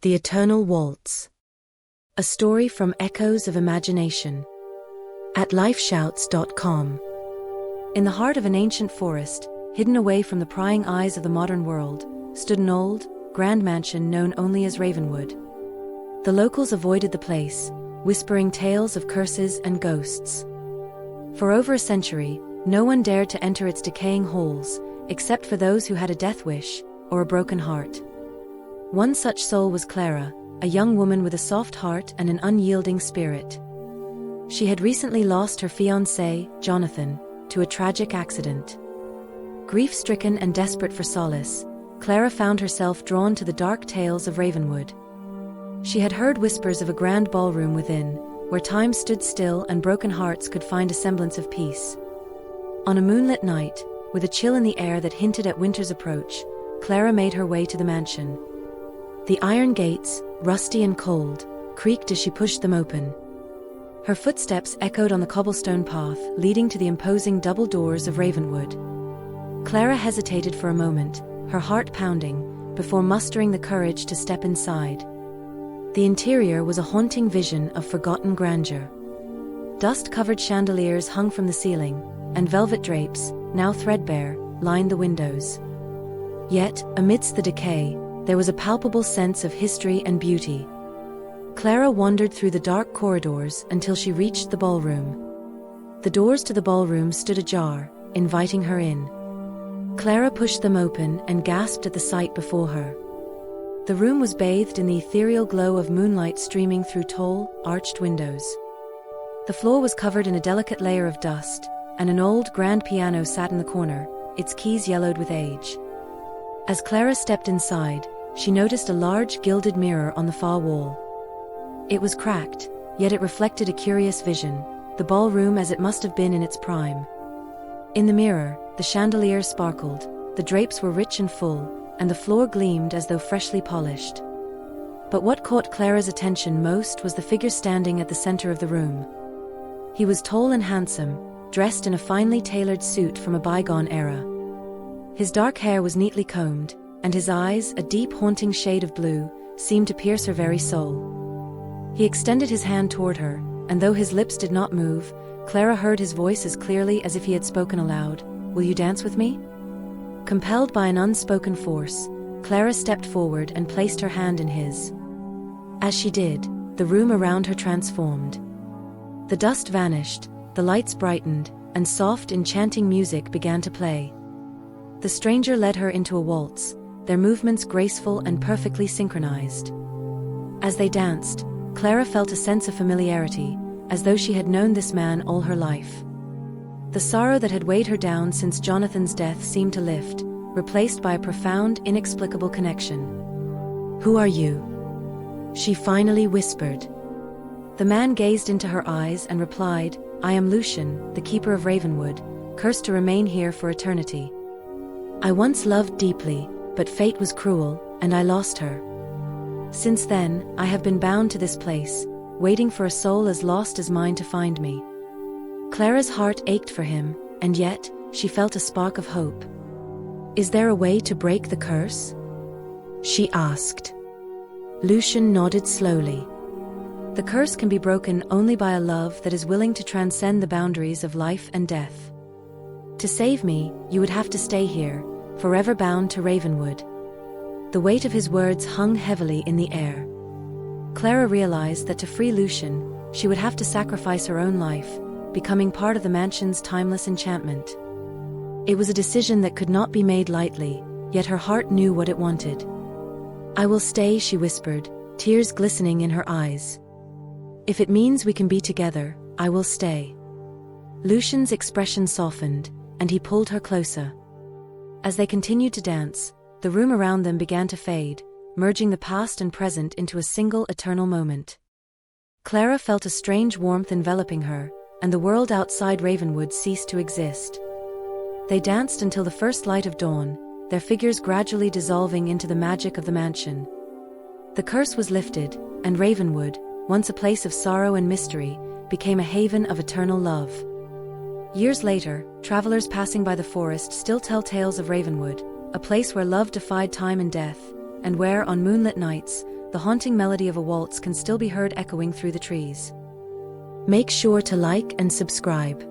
The Eternal Waltz. A story from Echoes of Imagination. At lifeshouts.com. In the heart of an ancient forest, hidden away from the prying eyes of the modern world, stood an old, grand mansion known only as Ravenwood. The locals avoided the place, whispering tales of curses and ghosts. For over a century, no one dared to enter its decaying halls, except for those who had a death wish or a broken heart. One such soul was Clara, a young woman with a soft heart and an unyielding spirit. She had recently lost her fiancé, Jonathan, to a tragic accident. Grief-stricken and desperate for solace, Clara found herself drawn to the dark tales of Ravenwood. She had heard whispers of a grand ballroom within, where time stood still and broken hearts could find a semblance of peace. On a moonlit night, with a chill in the air that hinted at winter's approach, Clara made her way to the mansion. The iron gates, rusty and cold, creaked as she pushed them open. Her footsteps echoed on the cobblestone path leading to the imposing double doors of Ravenwood. Clara hesitated for a moment, her heart pounding, before mustering the courage to step inside. The interior was a haunting vision of forgotten grandeur. Dust-covered chandeliers hung from the ceiling, and velvet drapes, now threadbare, lined the windows. Yet, amidst the decay, there was a palpable sense of history and beauty. Clara wandered through the dark corridors until she reached the ballroom. The doors to the ballroom stood ajar, inviting her in. Clara pushed them open and gasped at the sight before her. The room was bathed in the ethereal glow of moonlight streaming through tall, arched windows. The floor was covered in a delicate layer of dust, and an old grand piano sat in the corner, its keys yellowed with age. As Clara stepped inside, she noticed a large gilded mirror on the far wall. It was cracked, yet it reflected a curious vision, the ballroom as it must have been in its prime. In the mirror, the chandelier sparkled, the drapes were rich and full, and the floor gleamed as though freshly polished. But what caught Clara's attention most was the figure standing at the center of the room. He was tall and handsome, dressed in a finely tailored suit from a bygone era. His dark hair was neatly combed, and his eyes, a deep haunting shade of blue, seemed to pierce her very soul. He extended his hand toward her, and though his lips did not move, Clara heard his voice as clearly as if he had spoken aloud. "Will you dance with me?" Compelled by an unspoken force, Clara stepped forward and placed her hand in his. As she did, the room around her transformed. The dust vanished, the lights brightened, and soft, enchanting music began to play. The stranger led her into a waltz, their movements graceful and perfectly synchronized. As they danced, Clara felt a sense of familiarity, as though she had known this man all her life. The sorrow that had weighed her down since Jonathan's death seemed to lift, replaced by a profound, inexplicable connection. "Who are you?" she finally whispered. The man gazed into her eyes and replied, "I am Lucian, the keeper of Ravenwood, cursed to remain here for eternity. I once loved deeply, but fate was cruel, and I lost her. Since then, I have been bound to this place, waiting for a soul as lost as mine to find me." Clara's heart ached for him, and yet, she felt a spark of hope. "Is there a way to break the curse?" she asked. Lucian nodded slowly. "The curse can be broken only by a love that is willing to transcend the boundaries of life and death. To save me, you would have to stay here, forever bound to Ravenwood." The weight of his words hung heavily in the air. Clara realized that to free Lucian, she would have to sacrifice her own life, becoming part of the mansion's timeless enchantment. It was a decision that could not be made lightly, yet her heart knew what it wanted. "I will stay," she whispered, tears glistening in her eyes. "If it means we can be together, I will stay." Lucian's expression softened, and he pulled her closer. As they continued to dance, the room around them began to fade, merging the past and present into a single eternal moment. Clara felt a strange warmth enveloping her, and the world outside Ravenwood ceased to exist. They danced until the first light of dawn, their figures gradually dissolving into the magic of the mansion. The curse was lifted, and Ravenwood, once a place of sorrow and mystery, became a haven of eternal love. Years later, travelers passing by the forest still tell tales of Ravenwood, a place where love defied time and death, and where, on moonlit nights, the haunting melody of a waltz can still be heard echoing through the trees. Make sure to like and subscribe.